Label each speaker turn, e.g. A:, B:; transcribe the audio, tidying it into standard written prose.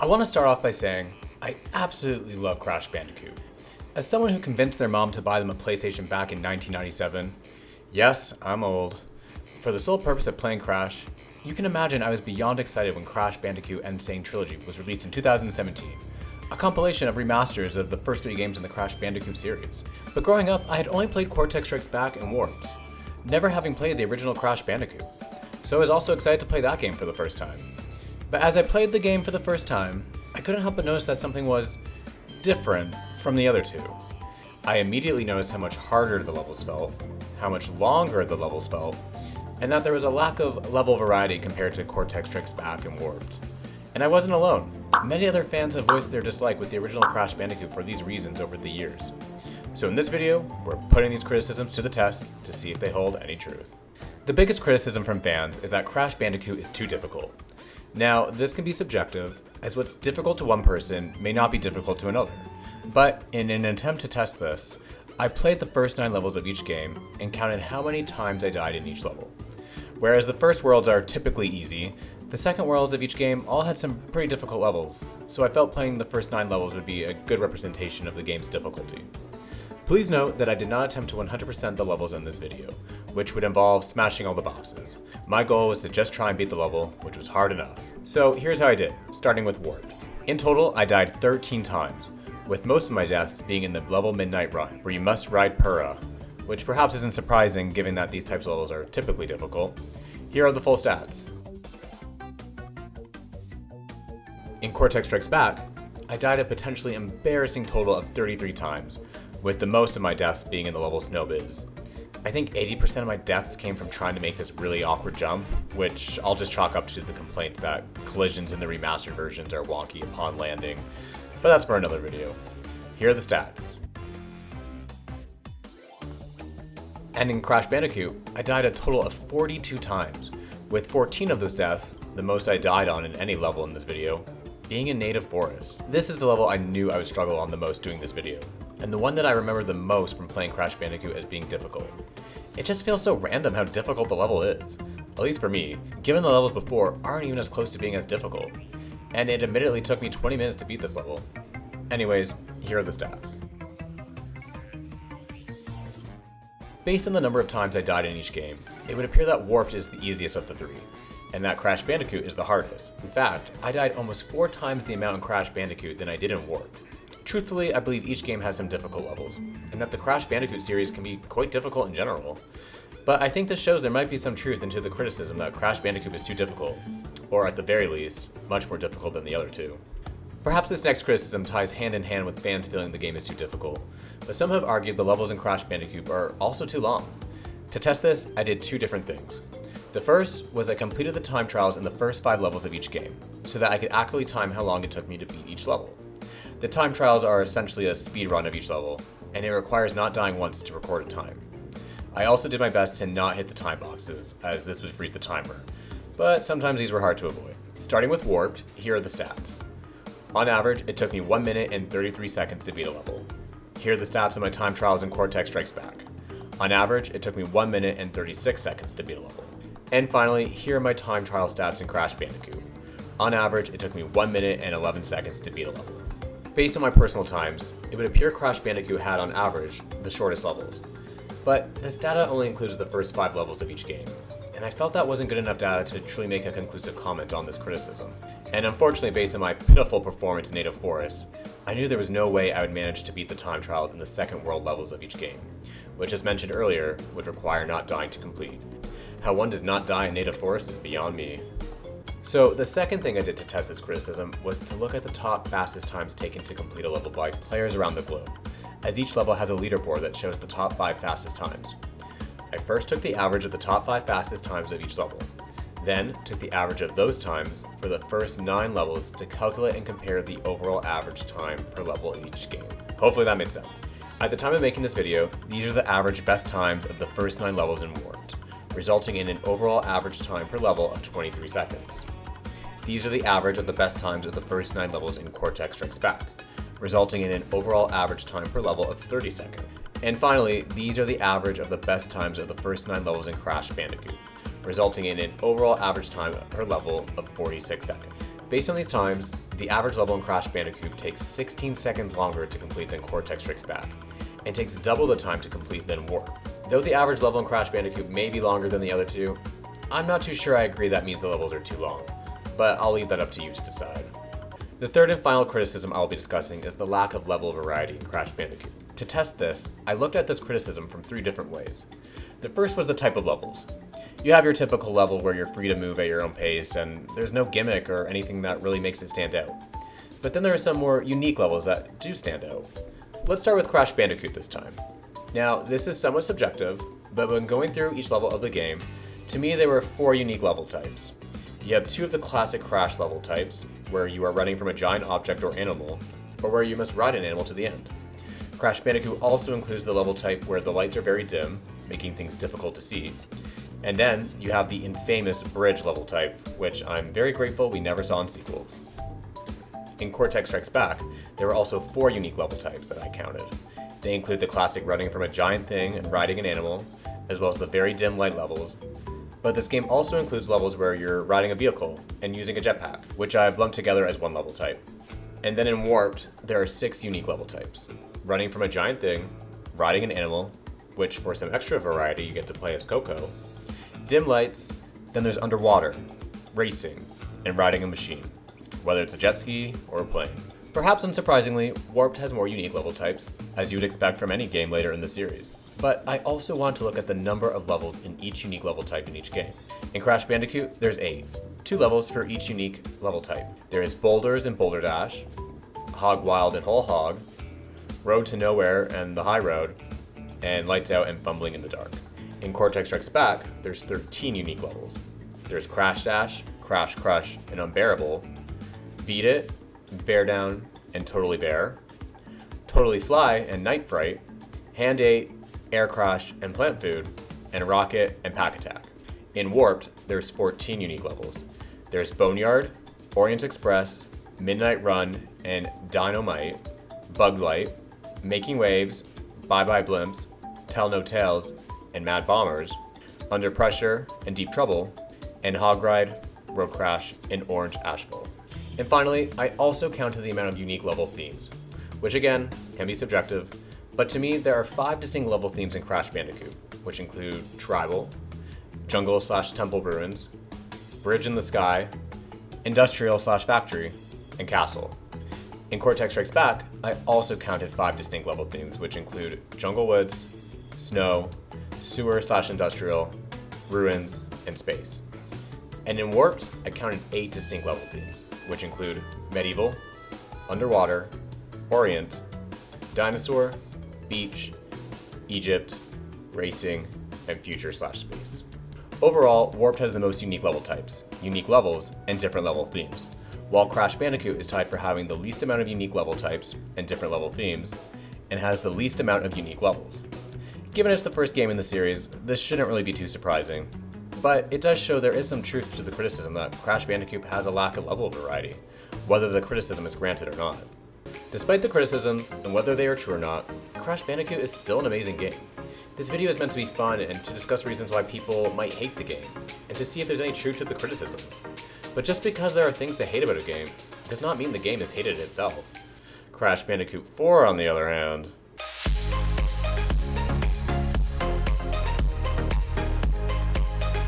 A: I want to start off by saying I absolutely love Crash Bandicoot. As someone who convinced their mom to buy them a PlayStation back in 1997, yes, I'm old, for the sole purpose of playing Crash, you can imagine I was beyond excited when Crash Bandicoot N Sane Trilogy was released in 2017, a compilation of remasters of the first 3 games in the Crash Bandicoot series. But growing up, I had only played Cortex Strikes Back and Warped, never having played the original Crash Bandicoot, so I was also excited to play that game for the first time. But as I played the game for the first time, I couldn't help but notice that something was different from the other two. I immediately noticed how much harder the levels felt, how much longer the levels felt, and that there was a lack of level variety compared to Cortex Strikes Back and Warped. And I wasn't alone. Many other fans have voiced their dislike with the original Crash Bandicoot for these reasons over the years. So in this video, we're putting these criticisms to the test to see if they hold any truth. The biggest criticism from fans is that Crash Bandicoot is too difficult. Now, this can be subjective, as what's difficult to one person may not be difficult to another. But in an attempt to test this, I played the first 9 levels of each game and counted how many times I died in each level. Whereas the first worlds are typically easy, the second worlds of each game all had some pretty difficult levels, so I felt playing the first 9 levels would be a good representation of the game's difficulty. Please note that I did not attempt to 100% the levels in this video, which would involve smashing all the boxes. My goal was to just try and beat the level, which was hard enough. So here's how I did, starting with Warped. In total, I died 13 times, with most of my deaths being in the level Midnight Run, where you must ride Purah, which perhaps isn't surprising given that these types of levels are typically difficult. Here are the full stats. In Cortex Strikes Back, I died a potentially embarrassing total of 33 times, with the most of my deaths being in the level Snowbiz. I think 80% of my deaths came from trying to make this really awkward jump, which I'll just chalk up to the complaint that collisions in the remastered versions are wonky upon landing, but that's for another video. Here are the stats. And in Crash Bandicoot, I died a total of 42 times, with 14 of those deaths, the most I died on in any level in this video, being in Native Forest. This is the level I knew I would struggle on the most doing this video, and the one that I remember the most from playing Crash Bandicoot as being difficult. It just feels so random how difficult the level is, at least for me, given the levels before aren't even as close to being as difficult, and it admittedly took me 20 minutes to beat this level. Anyways, here are the stats. Based on the number of times I died in each game, it would appear that Warped is the easiest of the 3, and that Crash Bandicoot is the hardest. In fact, I died almost 4 times the amount in Crash Bandicoot than I did in Warped. Truthfully, I believe each game has some difficult levels, and that the Crash Bandicoot series can be quite difficult in general. But I think this shows there might be some truth into the criticism that Crash Bandicoot is too difficult, or at the very least, much more difficult than the other 2. Perhaps this next criticism ties hand in hand with fans feeling the game is too difficult, but some have argued the levels in Crash Bandicoot are also too long. To test this, I did 2 different things. The first was I completed the time trials in the first 5 levels of each game, so that I could accurately time how long it took me to beat each level. The time trials are essentially a speed run of each level, and it requires not dying once to record a time. I also did my best to not hit the time boxes, as this would freeze the timer, but sometimes these were hard to avoid. Starting with Warped, here are the stats. On average, it took me 1 minute and 33 seconds to beat a level. Here are the stats of my time trials in Cortex Strikes Back. On average, it took me 1 minute and 36 seconds to beat a level. And finally, here are my time trial stats in Crash Bandicoot. On average, it took me 1 minute and 11 seconds to beat a level. Based on my personal times, it would appear Crash Bandicoot had, on average, the shortest levels. But this data only includes the first 5 levels of each game, and I felt that wasn't good enough data to truly make a conclusive comment on this criticism. And unfortunately, based on my pitiful performance in Native Forest, I knew there was no way I would manage to beat the time trials in the second world levels of each game, which, as mentioned earlier, would require not dying to complete. How one does not die in Native Forest is beyond me. So the second thing I did to test this criticism was to look at the top fastest times taken to complete a level by players around the globe, as each level has a leaderboard that shows the top 5 fastest times. I first took the average of the top 5 fastest times of each level, then took the average of those times for the first 9 levels to calculate and compare the overall average time per level in each game. Hopefully that makes sense. At the time of making this video, these are the average best times of the first 9 levels in Warped, resulting in an overall average time per level of 23 seconds. These are the average of the best times of the first 9 levels in Cortex Strikes Back, resulting in an overall average time per level of 30 seconds. And finally, these are the average of the best times of the first 9 levels in Crash Bandicoot, resulting in an overall average time per level of 46 seconds. Based on these times, the average level in Crash Bandicoot takes 16 seconds longer to complete than Cortex Strikes Back, and takes double the time to complete than Warp. Though the average level in Crash Bandicoot may be longer than the other two, I'm not too sure I agree that means the levels are too long, but I'll leave that up to you to decide. The third and final criticism I'll be discussing is the lack of level variety in Crash Bandicoot. To test this, I looked at this criticism from 3 different ways. The first was the type of levels. You have your typical level where you're free to move at your own pace, and there's no gimmick or anything that really makes it stand out. But then there are some more unique levels that do stand out. Let's start with Crash Bandicoot this time. Now, this is somewhat subjective, but when going through each level of the game, to me there were 4 unique level types. You have 2 of the classic Crash level types, where you are running from a giant object or animal, or where you must ride an animal to the end. Crash Bandicoot also includes the level type where the lights are very dim, making things difficult to see. And then you have the infamous bridge level type, which I'm very grateful we never saw in sequels. In Cortex Strikes Back, there were also 4 unique level types that I counted. They include the classic running from a giant thing and riding an animal, as well as the very dim light levels. But this game also includes levels where you're riding a vehicle and using a jetpack, which I've lumped together as 1 level type. And then in Warped, there are 6 unique level types. Running from a giant thing, riding an animal, which for some extra variety you get to play as Coco, dim lights, then there's underwater, racing, and riding a machine, whether it's a jet ski or a plane. Perhaps unsurprisingly, Warped has more unique level types, as you would expect from any game later in the series. But I also want to look at the number of levels in each unique level type in each game. In Crash Bandicoot, there's 8, 2 levels for each unique level type. There is Boulders and Boulder Dash, Hog Wild and Whole Hog, Road to Nowhere and the High Road, and Lights Out and Fumbling in the Dark. In Cortex Strikes Back, there's 13 unique levels. There's Crash Dash, Crash Crush, and Unbearable, Beat It, Bear Down, and Totally Bear, Totally Fly and Night Fright, Hand 8, Air Crash and Plant Food, and Rocket and Pack Attack. In Warped, there's 14 unique levels. There's Boneyard, Orient Express, Midnight Run, and Dynamite, Bug Light, Making Waves, Bye Bye Blimps, Tell No Tales, and Mad Bombers, Under Pressure and Deep Trouble, and Hog Ride, Road Crash, and Orange Ash Bowl. And finally, I also counted the amount of unique level themes, which again, can be subjective, but to me, there are 5 distinct level themes in Crash Bandicoot, which include Tribal, Jungle/Temple Ruins, Bridge in the Sky, Industrial/Factory, and Castle. In Cortex Strikes Back, I also counted 5 distinct level themes, which include Jungle Woods, Snow, Sewer/Industrial, Ruins, and Space. And in Warped, I counted 8 distinct level themes, which include Medieval, Underwater, Orient, Dinosaur, Beach, Egypt, Racing, and Future/Space. Overall, Warped has the most unique level types, unique levels, and different level themes, while Crash Bandicoot is tied for having the least amount of unique level types and different level themes, and has the least amount of unique levels. Given it's the first game in the series, this shouldn't really be too surprising, but it does show there is some truth to the criticism that Crash Bandicoot has a lack of level variety, whether the criticism is granted or not. Despite the criticisms, and whether they are true or not, Crash Bandicoot is still an amazing game. This video is meant to be fun and to discuss reasons why people might hate the game, and to see if there's any truth to the criticisms. But just because there are things to hate about a game, does not mean the game is hated itself. Crash Bandicoot 4, on the other hand,